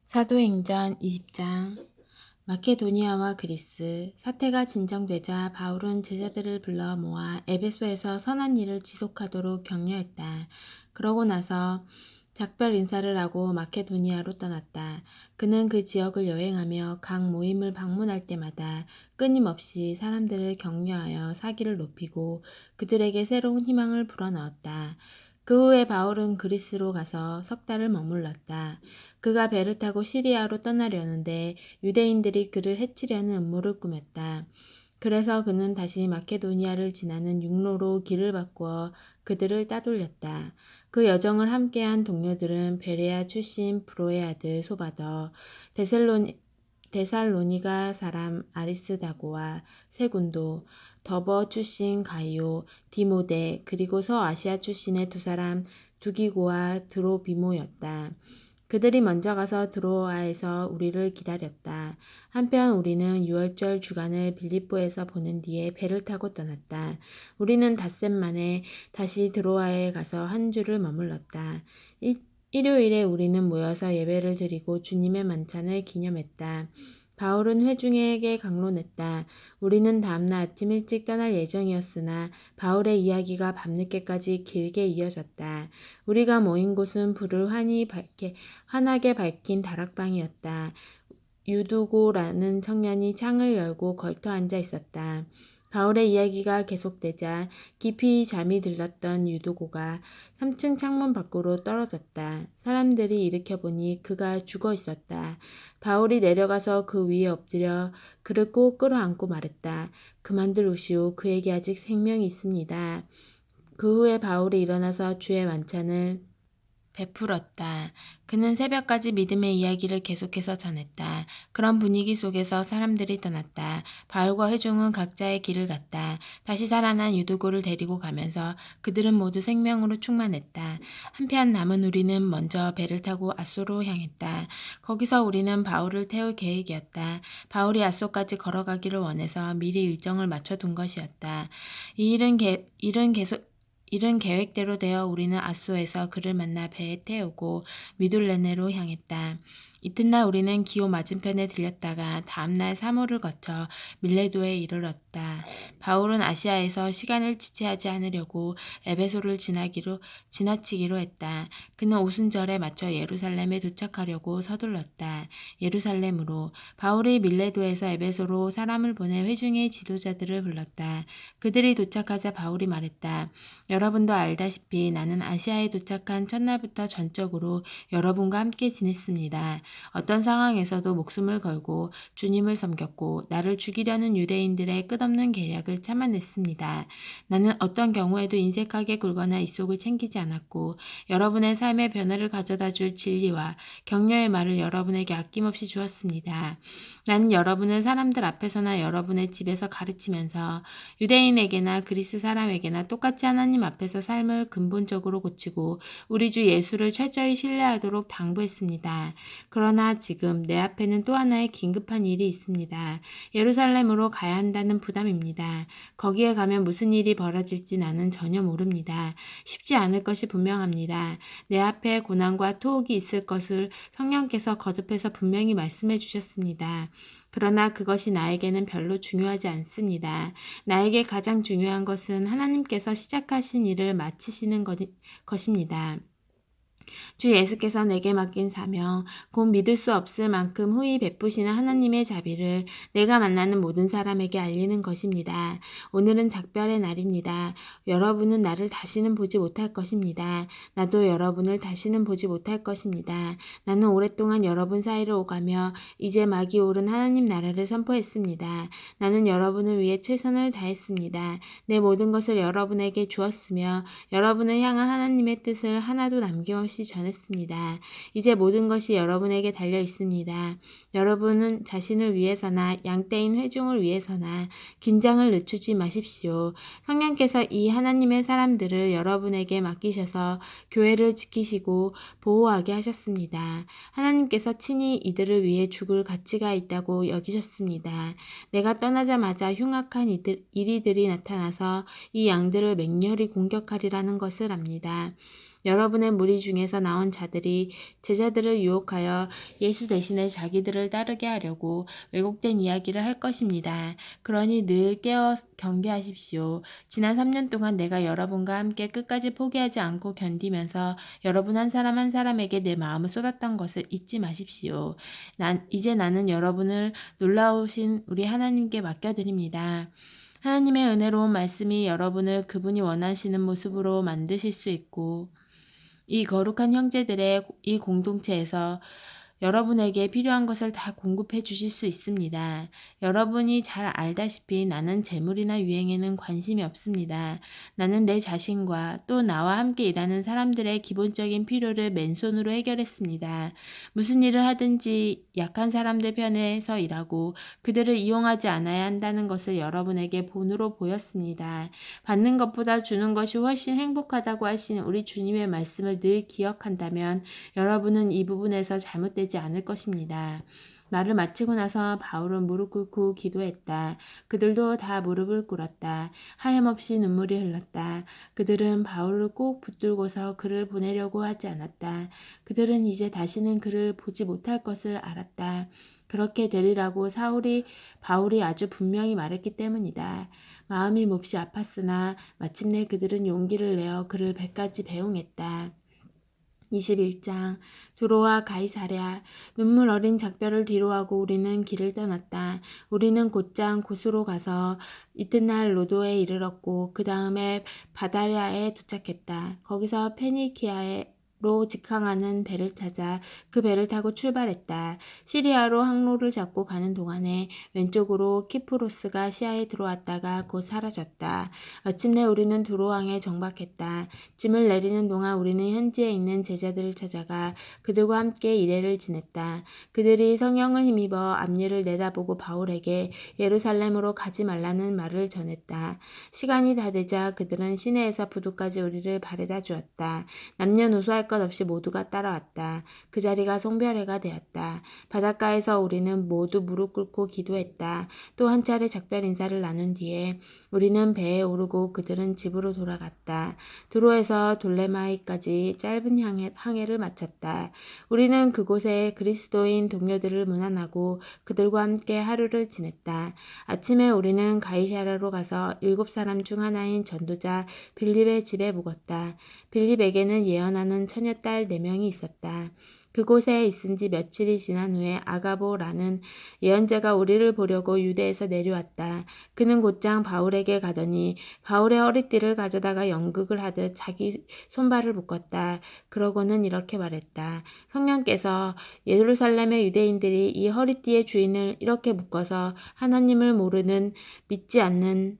사도행전 20장. 마케도니아와 그리스 사태가 진정되자 바울은 제자들을 불러 모아 에베소에서 선한 일을 지속하도록 격려했다. 그러고 나서 작별 인사를 하고 마케도니아로 떠났다. 그는 그 지역을 여행하며 각 모임을 방문할 때마다 끊임없이 사람들을 격려하여 사기를 높이고 그들에게 새로운 희망을 불어넣었다. 그 후에 바울은 그리스로 가서 석 달을 머물렀다. 그가 배를 타고 시리아로 떠나려는데 유대인들이 그를 해치려는 음모를 꾸몄다. 그래서 그는 다시 마케도니아를 지나는 육로로 길을 바꾸어 그들을 따돌렸다. 그 여정을 함께한 동료들은 베레아 출신 브로의 아들 소바더, 데살로니가 사람 아리스다고와 세군도, 더버 출신 가이오, 디모데, 그리고 서아시아 출신의 두 사람 두기고와 드로비모였다. 그들이 먼저 가서 드로아에서 우리를 기다렸다. 한편 우리는 유월절 주간을 빌립보에서 보낸 뒤에 배를 타고 떠났다. 우리는 닷새 만에 다시 드로아에 가서 한 주를 머물렀다. 일요일에 우리는 모여서 예배를 드리고 주님의 만찬을 기념했다. 바울은 회중에게 강론했다. 우리는 다음날 아침 일찍 떠날 예정이었으나 바울의 이야기가 밤늦게까지 길게 이어졌다. 우리가 모인 곳은 불을 환하게 밝힌 다락방이었다. 유두고라는 청년이 창을 열고 걸터 앉아 있었다. 바울의 이야기가 계속되자 깊이 잠이 들었던 유두고가 3층 창문 밖으로 떨어졌다. 사람들이 일으켜보니 그가 죽어 있었다. 바울이 내려가서 그 위에 엎드려 그를 꼭 끌어안고 말했다. 그만들 우시오. 그에게 아직 생명이 있습니다. 그 후에 바울이 일어나서 주의 만찬을 베풀었다. 그는 새벽까지 믿음의 이야기를 계속해서 전했다. 그런 분위기 속에서 사람들이 떠났다. 바울과 회중은 각자의 길을 갔다. 다시 살아난 유두고를 데리고 가면서 그들은 모두 생명으로 충만했다. 한편 남은 우리는 먼저 배를 타고 아소로 향했다. 거기서 우리는 바울을 태울 계획이었다. 바울이 아소까지 걸어가기를 원해서 미리 일정을 맞춰둔 것이었다. 이 일은 계획대로 되어 우리는 아소에서 그를 만나 배에 태우고 미둘레네로 향했다. 이튿날 우리는 기호 맞은편에 들렸다가 다음날 사모를 거쳐 밀레도에 이르렀다. 바울은 아시아에서 시간을 지체하지 않으려고 에베소를 지나치기로 했다. 그는 오순절에 맞춰 예루살렘에 도착하려고 서둘렀다. 예루살렘으로. 바울이 밀레도에서 에베소로 사람을 보내 회중의 지도자들을 불렀다. 그들이 도착하자 바울이 말했다. 여러분도 알다시피 나는 아시아에 도착한 첫날부터 전적으로 여러분과 함께 지냈습니다. 어떤 상황에서도 목숨을 걸고 주님을 섬겼고 나를 죽이려는 유대인들의 끝없는 계략을 참아냈습니다. 나는 어떤 경우에도 인색하게 굴거나 입속을 챙기지 않았고 여러분의 삶에 변화를 가져다 줄 진리와 격려의 말을 여러분에게 아낌없이 주었습니다. 나는 여러분을 사람들 앞에서나 여러분의 집에서 가르치면서 유대인에게나 그리스 사람에게나 똑같이 하나님 앞에서 삶을 근본적으로 고치고 우리 주 예수를 철저히 신뢰하도록 당부했습니다. 그러나 지금 내 앞에는 또 하나의 긴급한 일이 있습니다. 예루살렘으로 가야 한다는 부담입니다. 거기에 가면 무슨 일이 벌어질지 나는 전혀 모릅니다. 쉽지 않을 것이 분명합니다. 내 앞에 고난과 토옥이 있을 것을 성령께서 거듭해서 분명히 말씀해 주셨습니다. 그러나 그것이 나에게는 별로 중요하지 않습니다. 나에게 가장 중요한 것은 하나님께서 시작하신 일을 마치시는 것입니다. 주 예수께서 내게 맡긴 사명, 곧 믿을 수 없을 만큼 후히 베푸시는 하나님의 자비를 내가 만나는 모든 사람에게 알리는 것입니다. 오늘은 작별의 날입니다. 여러분은 나를 다시는 보지 못할 것입니다. 나도 여러분을 다시는 보지 못할 것입니다. 나는 오랫동안 여러분 사이를 오가며 이제 막이 오른 하나님 나라를 선포했습니다. 나는 여러분을 위해 최선을 다했습니다. 내 모든 것을 여러분에게 주었으며 여러분을 향한 하나님의 뜻을 하나도 남김없이 전했습니다. 이제 모든 것이 여러분에게 달려 있습니다. 여러분은 자신을 위해서나 양떼인 회중을 위해서나 긴장을 늦추지 마십시오. 성령께서 이 하나님의 사람들을 여러분에게 맡기셔서 교회를 지키시고 보호하게 하셨습니다. 하나님께서 친히 이들을 위해 죽을 가치가 있다고 여기셨습니다. 내가 떠나자마자 흉악한 이리들이 나타나서 이 양들을 맹렬히 공격하리라는 것을 압니다. 여러분의 무리 중에서 나온 자들이 제자들을 유혹하여 예수 대신에 자기들을 따르게 하려고 왜곡된 이야기를 할 것입니다. 그러니 늘 깨어 경계하십시오. 지난 3년 동안 내가 여러분과 함께 끝까지 포기하지 않고 견디면서 여러분 한 사람 한 사람에게 내 마음을 쏟았던 것을 잊지 마십시오. 이제 나는 여러분을 놀라우신 우리 하나님께 맡겨드립니다. 하나님의 은혜로운 말씀이 여러분을 그분이 원하시는 모습으로 만드실 수 있고 이 거룩한 형제들의 이 공동체에서 여러분에게 필요한 것을 다 공급해 주실 수 있습니다. 여러분이 잘 알다시피 나는 재물이나 유행에는 관심이 없습니다. 나는 내 자신과 또 나와 함께 일하는 사람들의 기본적인 필요를 맨손으로 해결했습니다. 무슨 일을 하든지 약한 사람들 편에서 일하고 그들을 이용하지 않아야 한다는 것을 여러분에게 본으로 보였습니다. 받는 것보다 주는 것이 훨씬 행복하다고 하신 우리 주님의 말씀을 늘 기억한다면 여러분은 이 부분에서 잘못되지 않을 것입니다. 말을 마치고 나서 바울은 무릎 꿇고 기도했다. 그들도 다 무릎을 꿇었다. 하염없이 눈물이 흘렀다. 그들은 바울을 꼭 붙들고서 그를 보내려고 하지 않았다. 그들은 이제 다시는 그를 보지 못할 것을 알았다. 그렇게 되리라고 바울이 아주 분명히 말했기 때문이다. 마음이 몹시 아팠으나 마침내 그들은 용기를 내어 그를 배까지 배웅했다. 21장 두로와 가이사랴 눈물 어린 작별을 뒤로하고 우리는 길을 떠났다. 우리는 곧장 고수로 가서 이튿날 로도에 이르렀고 그 다음에 바다랴에 도착했다. 거기서 페니키아로 직항하는 배를 찾아 그 배를 타고 출발했다. 시리아로 항로를 잡고 가는 동안에 왼쪽으로 키프로스가 시야에 들어왔다가 곧 사라졌다. 마침내 우리는 두로왕에 정박했다. 짐을 내리는 동안 우리는 현지에 있는 제자들을 찾아가 그들과 함께 일회를 지냈다. 그들이 성령을 힘입어 앞일을 내다보고 바울에게 예루살렘으로 가지 말라는 말을 전했다. 시간이 다 되자 그들은 시내에서 부두까지 우리를 바래다 주었다. 남녀노소 할 것 없이 모두가 따라왔다. 그 자리가 송별회가 되었다. 바닷가에서 우리는 모두 무릎 꿇고 기도했다. 또 한 차례 작별 인사를 나눈 뒤에 우리는 배에 오르고 그들은 집으로 돌아갔다. 두로에서 돌레마이까지 짧은 항해를 마쳤다. 우리는 그곳에 그리스도인 동료들을 문안하고 그들과 함께 하루를 지냈다. 아침에 우리는 가이사랴로 가서 7사람 중 하나인 전도자 빌립의 집에 묵었다. 빌립에게는 예언하는 처녀딸 4명이 있었다. 그곳에 있은 지 며칠이 지난 후에 아가보라는 예언자가 우리를 보려고 유대에서 내려왔다. 그는 곧장 바울에게 가더니 바울의 허리띠를 가져다가 연극을 하듯 자기 손발을 묶었다. 그러고는 이렇게 말했다. 성령께서 예루살렘의 유대인들이 이 허리띠의 주인을 이렇게 묶어서 하나님을 모르는 믿지 않는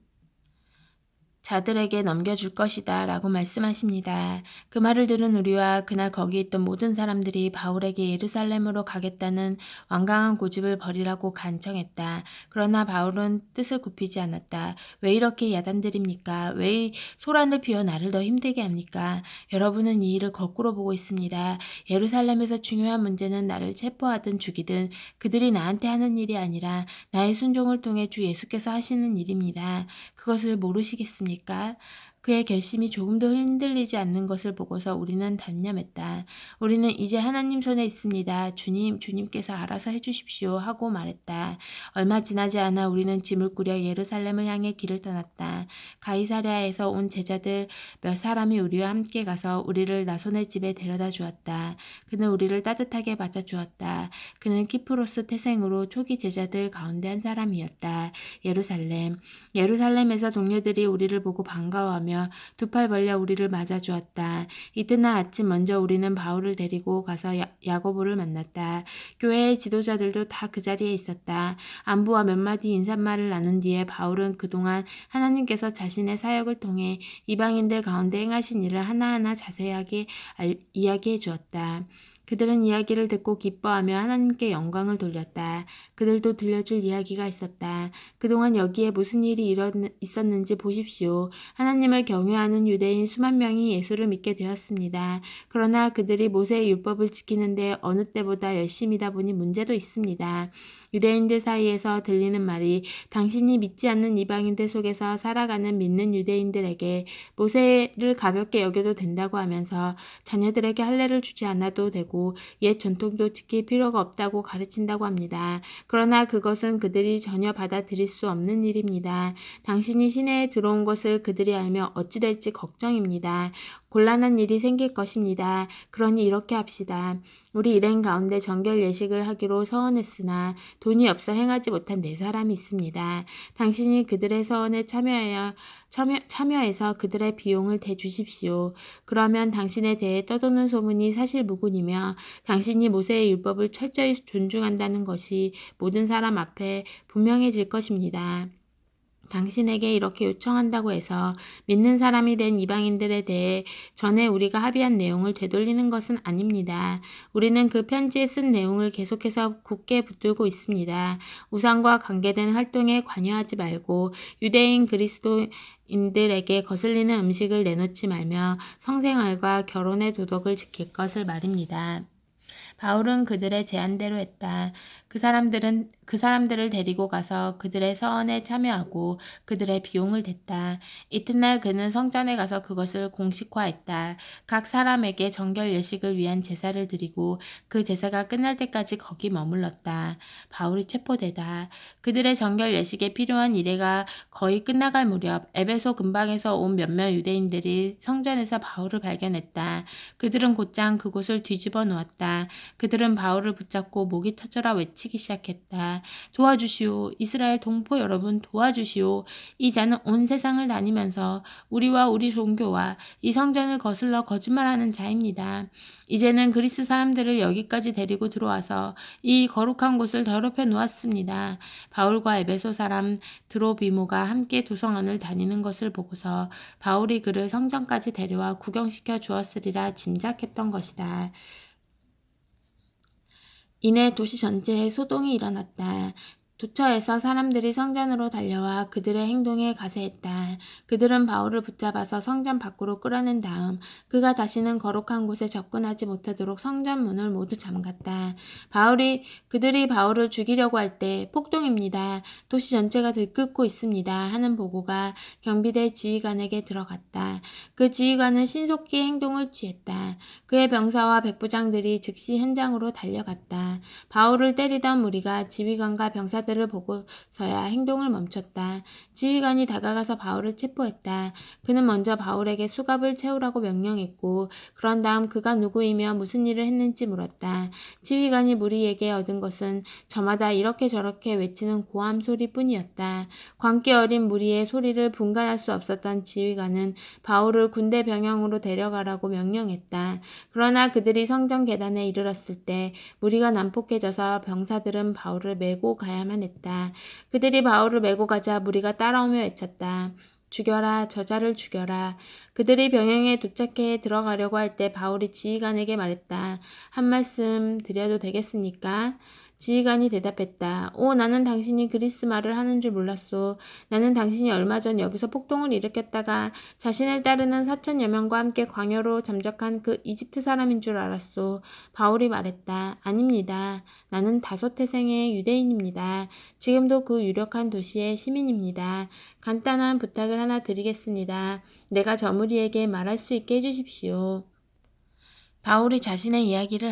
자들에게 넘겨줄 것이다 라고 말씀하십니다. 그 말을 들은 우리와 그날 거기 있던 모든 사람들이 바울에게 예루살렘으로 가겠다는 완강한 고집을 버리라고 간청했다. 그러나 바울은 뜻을 굽히지 않았다. 왜 이렇게 야단들입니까? 왜 이 소란을 피워 나를 더 힘들게 합니까? 여러분은 이 일을 거꾸로 보고 있습니다. 예루살렘에서 중요한 문제는 나를 체포하든 죽이든 그들이 나한테 하는 일이 아니라 나의 순종을 통해 주 예수께서 하시는 일입니다. 그것을 모르시겠습니까? 그의 결심이 조금도 흔들리지 않는 것을 보고서 우리는 단념했다. 우리는 이제 하나님 손에 있습니다. 주님께서 알아서 해주십시오 하고 말했다. 얼마 지나지 않아 우리는 짐을 꾸려 예루살렘을 향해 길을 떠났다. 가이사랴에서 온 제자들 몇 사람이 우리와 함께 가서 우리를 나손의 집에 데려다 주었다. 그는 우리를 따뜻하게 맞아주었다. 그는 키프로스 태생으로 초기 제자들 가운데 한 사람이었다. 예루살렘에서 동료들이 우리를 보고 반가워하며 두 팔 벌려 우리를 맞아주었다. 이튿날 아침 먼저 우리는 바울을 데리고 가서 야고보를 만났다. 교회의 지도자들도 다 그 자리에 있었다. 안부와 몇 마디 인사말을 나눈 뒤에 바울은 그동안 하나님께서 자신의 사역을 통해 이방인들 가운데 행하신 일을 하나하나 자세하게 이야기해 주었다. 그들은 이야기를 듣고 기뻐하며 하나님께 영광을 돌렸다. 그들도 들려줄 이야기가 있었다. 그동안 여기에 무슨 일이 있었는지 보십시오. 하나님을 경외하는 유대인 수만 명이 예수를 믿게 되었습니다. 그러나 그들이 모세의 율법을 지키는데 어느 때보다 열심이다 보니 문제도 있습니다. 유대인들 사이에서 들리는 말이 당신이 믿지 않는 이방인들 속에서 살아가는 믿는 유대인들에게 모세를 가볍게 여겨도 된다고 하면서 자녀들에게 할례를 주지 않아도 되고 옛 전통도 지킬 필요가 없다고 가르친다고 합니다. 그러나 그것은 그들이 전혀 받아들일 수 없는 일입니다. 당신이 시내에 들어온 것을 그들이 알며 어찌 될지 걱정입니다. 곤란한 일이 생길 것입니다. 그러니 이렇게 합시다. 우리 일행 가운데 정결 예식을 하기로 서원했으나 돈이 없어 행하지 못한 4사람이 있습니다. 당신이 그들의 서원에 참여해서 그들의 비용을 대주십시오. 그러면 당신에 대해 떠도는 소문이 사실무근이며 당신이 모세의 율법을 철저히 존중한다는 것이 모든 사람 앞에 분명해질 것입니다. 당신에게 이렇게 요청한다고 해서 믿는 사람이 된 이방인들에 대해 전에 우리가 합의한 내용을 되돌리는 것은 아닙니다. 우리는 그 편지에 쓴 내용을 계속해서 굳게 붙들고 있습니다. 우상과 관계된 활동에 관여하지 말고 유대인 그리스도인들에게 거슬리는 음식을 내놓지 말며 성생활과 결혼의 도덕을 지킬 것을 말입니다. 바울은 그들의 제안대로 했다. 그 사람들을 데리고 가서 그들의 서원에 참여하고 그들의 비용을 댔다. 이튿날 그는 성전에 가서 그것을 공식화했다. 각 사람에게 정결 예식을 위한 제사를 드리고 그 제사가 끝날 때까지 거기 머물렀다. 바울이 체포되다. 그들의 정결 예식에 필요한 이래가 거의 끝나갈 무렵 에베소 근방에서 온 몇몇 유대인들이 성전에서 바울을 발견했다. 그들은 곧장 그곳을 뒤집어 놓았다. 그들은 바울을 붙잡고 목이 터져라 외치기 시작했다. 도와주시오. 이스라엘 동포 여러분 도와주시오. 이 자는 온 세상을 다니면서 우리와 우리 종교와 이 성전을 거슬러 거짓말하는 자입니다. 이제는 그리스 사람들을 여기까지 데리고 들어와서 이 거룩한 곳을 더럽혀 놓았습니다. 바울과 에베소 사람 드로비모가 함께 도성안을 다니는 것을 보고서 바울이 그를 성전까지 데려와 구경시켜 주었으리라 짐작했던 것이다. 이내 도시 전체에 소동이 일어났다. 도처에서 사람들이 성전으로 달려와 그들의 행동에 가세했다. 그들은 바울을 붙잡아서 성전 밖으로 끌어낸 다음 그가 다시는 거룩한 곳에 접근하지 못하도록 성전 문을 모두 잠갔다. 그들이 바울을 죽이려고 할 때 폭동입니다. 도시 전체가 들끓고 있습니다. 하는 보고가 경비대 지휘관에게 들어갔다. 그 지휘관은 신속히 행동을 취했다. 그의 병사와 백부장들이 즉시 현장으로 달려갔다. 바울을 때리던 무리가 지휘관과 병사들을 보고서야 행동을 멈췄다. 지휘관이 다가가서 바울을 체포했다. 그는 먼저 바울에게 수갑을 채우라고 명령했고 그런 다음 그가 누구이며 무슨 일을 했는지 물었다. 지휘관이 무리에게 얻은 것은 저마다 이렇게 저렇게 외치는 고함 소리뿐이었다. 광기 어린 무리의 소리를 분간할 수 없었던 지휘관은 바울을 군대 병영으로 데려가라고 명령했다. 그러나 그들이 성전 계단에 이르렀을 때 무리가 난폭해져서 병사들은 바울을 메고 가야만 했다. 그들이 바울을 메고 가자 무리가 따라오며 외쳤다. 죽여라, 저자를 죽여라. 그들이 병영에 도착해 들어가려고 할 때 바울이 지휘관에게 말했다. 한 말씀 드려도 되겠습니까? 지휘관이 대답했다. 오, 나는 당신이 그리스 말을 하는 줄 몰랐소. 나는 당신이 얼마 전 여기서 폭동을 일으켰다가 자신을 따르는 4천여 명과 함께 광야로 잠적한 그 이집트 사람인 줄 알았소. 바울이 말했다. 아닙니다. 나는 다소태생의 유대인입니다. 지금도 그 유력한 도시의 시민입니다. 간단한 부탁을 하나 드리겠습니다. 내가 저 무리에게 말할 수 있게 해주십시오. 바울이 자신의 이야기를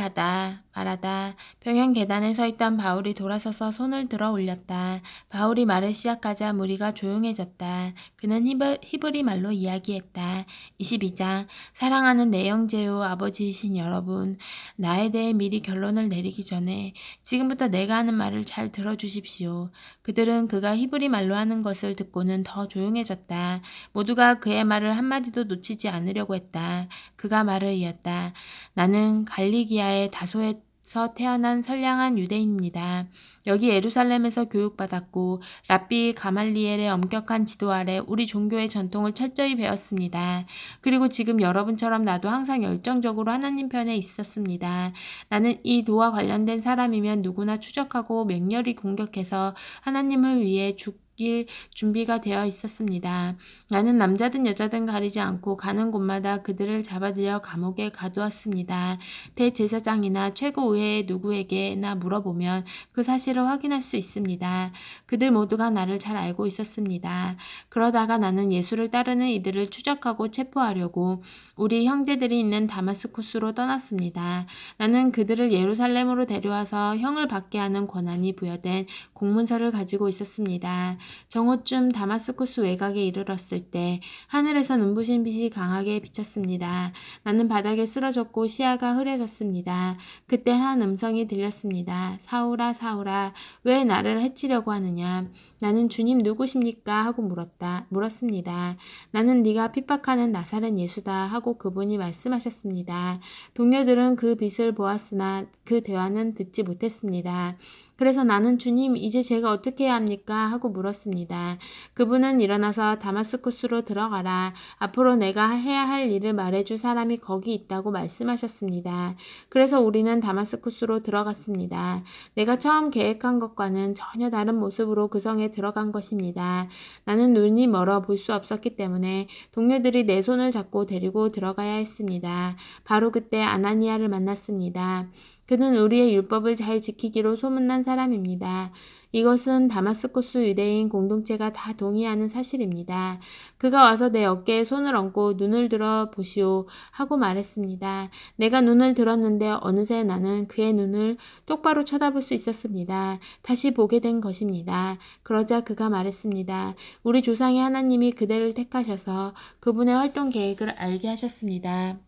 말하다 병영 계단에 서 있던 바울이 돌아서서 손을 들어 올렸다. 바울이 말을 시작하자 무리가 조용해졌다. 그는 히브리 말로 이야기했다. 22장 사랑하는 내 형제요 아버지이신 여러분, 나에 대해 미리 결론을 내리기 전에 지금부터 내가 하는 말을 잘 들어주십시오. 그들은 그가 히브리 말로 하는 것을 듣고는 더 조용해졌다. 모두가 그의 말을 한마디도 놓치지 않으려고 했다. 그가 말을 이었다. 나는 갈리기아의 다소의 태어난 선량한 유대인입니다. 여기 예루살렘에서 교육받았고 랍비 가말리엘의 엄격한 지도 아래 우리 종교의 전통을 철저히 배웠습니다. 그리고 지금 여러분처럼 나도 항상 열정적으로 하나님 편에 있었습니다. 나는 이 도와 관련된 사람이면 누구나 추적하고 맹렬히 공격해서 하나님을 위해 죽일 준비가 되어 있었습니다. 나는 남자든 여자든 가리지 않고 가는 곳마다 그들을 잡아들여 감옥에 가두었습니다. 대제사장이나 최고의회 누구에게나 물어보면 그 사실을 확인할 수 있습니다. 그들 모두가 나를 잘 알고 있었습니다. 그러다가 나는 예수를 따르는 이들을 추적하고 체포하려고 우리 형제들이 있는 다마스쿠스로 떠났습니다. 나는 그들을 예루살렘으로 데려와서 형을 받게 하는 권한이 부여된 공문서를 가지고 있었습니다. 정오쯤 다마스쿠스 외곽에 이르렀을 때 하늘에서 눈부신 빛이 강하게 비쳤습니다. 나는 바닥에 쓰러졌고 시야가 흐려졌습니다. 그때 한 음성이 들렸습니다. 사울아, 사울아, 왜 나를 해치려고 하느냐? 나는 주님 누구십니까? 하고 물었습니다. 나는 네가 핍박하는 나사렛 예수다 하고 그분이 말씀하셨습니다. 동료들은 그 빛을 보았으나 그 대화는 듣지 못했습니다. 그래서 나는 주님, 이제 제가 어떻게 해야 합니까? 하고 물었습니다. 그분은 일어나서 다마스쿠스로 들어가라. 앞으로 내가 해야 할 일을 말해줄 사람이 거기 있다고 말씀하셨습니다. 그래서 우리는 다마스쿠스로 들어갔습니다. 내가 처음 계획한 것과는 전혀 다른 모습으로 그 성에 들어간 것입니다. 나는 눈이 멀어 볼 수 없었기 때문에 동료들이 내 손을 잡고 데리고 들어가야 했습니다. 바로 그때 아나니아를 만났습니다. 그는 우리의 율법을 잘 지키기로 소문난 사람입니다. 이것은 다마스쿠스 유대인 공동체가 다 동의하는 사실입니다. 그가 와서 내 어깨에 손을 얹고 눈을 들어 보시오 하고 말했습니다. 내가 눈을 들었는데 어느새 나는 그의 눈을 똑바로 쳐다볼 수 있었습니다. 다시 보게 된 것입니다. 그러자 그가 말했습니다. 우리 조상의 하나님이 그대를 택하셔서 그분의 활동 계획을 알게 하셨습니다.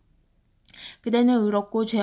그대는 의롭고 죄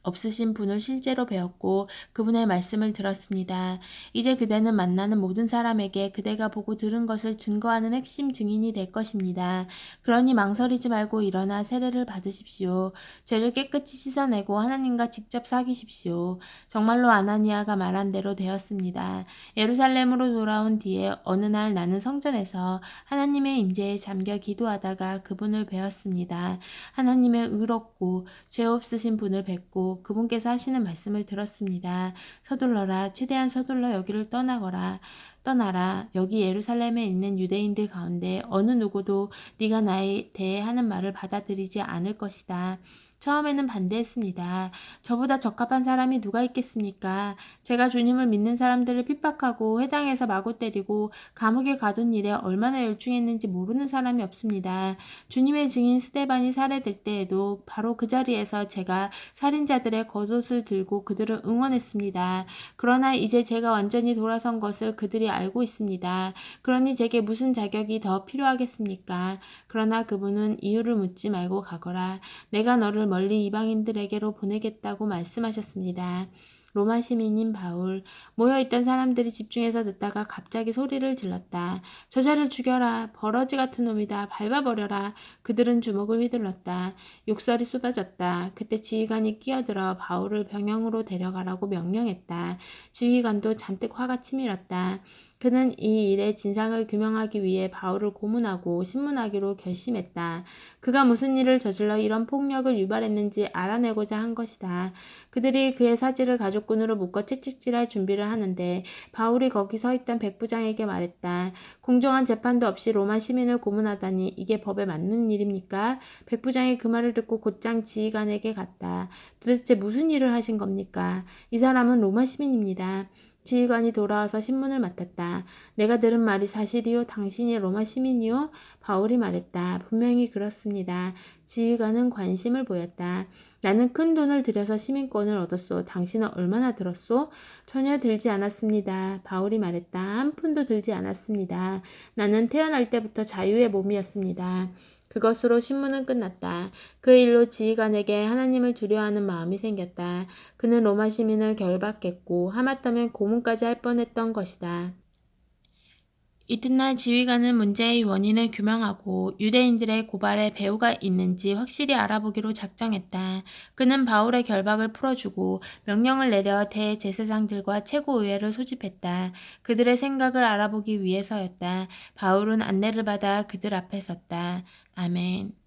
없으신 분을 실제로 배웠고 그분의 말씀을 들었습니다. 이제 그대는 만나는 모든 사람에게 그대가 보고 들은 것을 증거하는 핵심 증인이 될 것입니다. 그러니 망설이지 말고 일어나 세례를 받으십시오. 죄를 깨끗이 씻어내고 하나님과 직접 사귀십시오. 정말로 아나니아가 말한 대로 되었습니다. 예루살렘으로 돌아온 뒤에 어느 날 나는 성전에서 하나님의 임재에 잠겨 기도하다가 그분을 뵈었습니다. 하나님의 의롭고 죄 없으신 분을 뵙고 그분께서 하시는 말씀을 들었습니다. 서둘러라. 최대한 서둘러 여기를 떠나라. 여기 예루살렘에 있는 유대인들 가운데 어느 누구도 네가 나에 대해 하는 말을 받아들이지 않을 것이다. 처음에는 반대했습니다. 저보다 적합한 사람이 누가 있겠습니까? 제가 주님을 믿는 사람들을 핍박하고 회당에서 마구 때리고 감옥에 가둔 일에 얼마나 열중했는지 모르는 사람이 없습니다. 주님의 증인 스데반이 살해될 때에도 바로 그 자리에서 제가 살인자들의 겉옷을 들고 그들을 응원했습니다. 그러나 이제 제가 완전히 돌아선 것을 그들이 알고 있습니다. 그러니 제게 무슨 자격이 더 필요하겠습니까? 그러나 그분은 이유를 묻지 말고 가거라. 내가 너를 멀리 이방인들에게로 보내겠다고 말씀하셨습니다. 로마 시민인 바울, 모여있던 사람들이 집중해서 듣다가 갑자기 소리를 질렀다. 저자를 죽여라. 버러지 같은 놈이다. 밟아버려라. 그들은 주먹을 휘둘렀다. 욕설이 쏟아졌다. 그때 지휘관이 끼어들어 바울을 병영으로 데려가라고 명령했다. 지휘관도 잔뜩 화가 치밀었다. 그는 이 일의 진상을 규명하기 위해 바울을 고문하고 신문하기로 결심했다. 그가 무슨 일을 저질러 이런 폭력을 유발했는지 알아내고자 한 것이다. 그들이 그의 사지를 가죽끈으로 묶어 채찍질할 준비를 하는데 바울이 거기 서 있던 백부장에게 말했다. 공정한 재판도 없이 로마 시민을 고문하다니 이게 법에 맞는 일입니까? 백부장이 그 말을 듣고 곧장 지휘관에게 갔다. 도대체 무슨 일을 하신 겁니까? 이 사람은 로마 시민입니다. 지휘관이 돌아와서 신문을 맡았다. 내가 들은 말이 사실이요? 당신이 로마 시민이요? 바울이 말했다. 분명히 그렇습니다. 지휘관은 관심을 보였다. 나는 큰 돈을 들여서 시민권을 얻었소. 당신은 얼마나 들었소? 전혀 들지 않았습니다. 바울이 말했다. 한 푼도 들지 않았습니다. 나는 태어날 때부터 자유의 몸이었습니다. 그것으로 신문은 끝났다. 그 일로 지휘관에게 하나님을 두려워하는 마음이 생겼다. 그는 로마 시민을 결박했고 하마터면 고문까지 할 뻔했던 것이다. 이튿날 지휘관은 문제의 원인을 규명하고 유대인들의 고발에 배후가 있는지 확실히 알아보기로 작정했다. 그는 바울의 결박을 풀어주고 명령을 내려 대제사장들과 최고의회를 소집했다. 그들의 생각을 알아보기 위해서였다. 바울은 안내를 받아 그들 앞에 섰다. 아멘.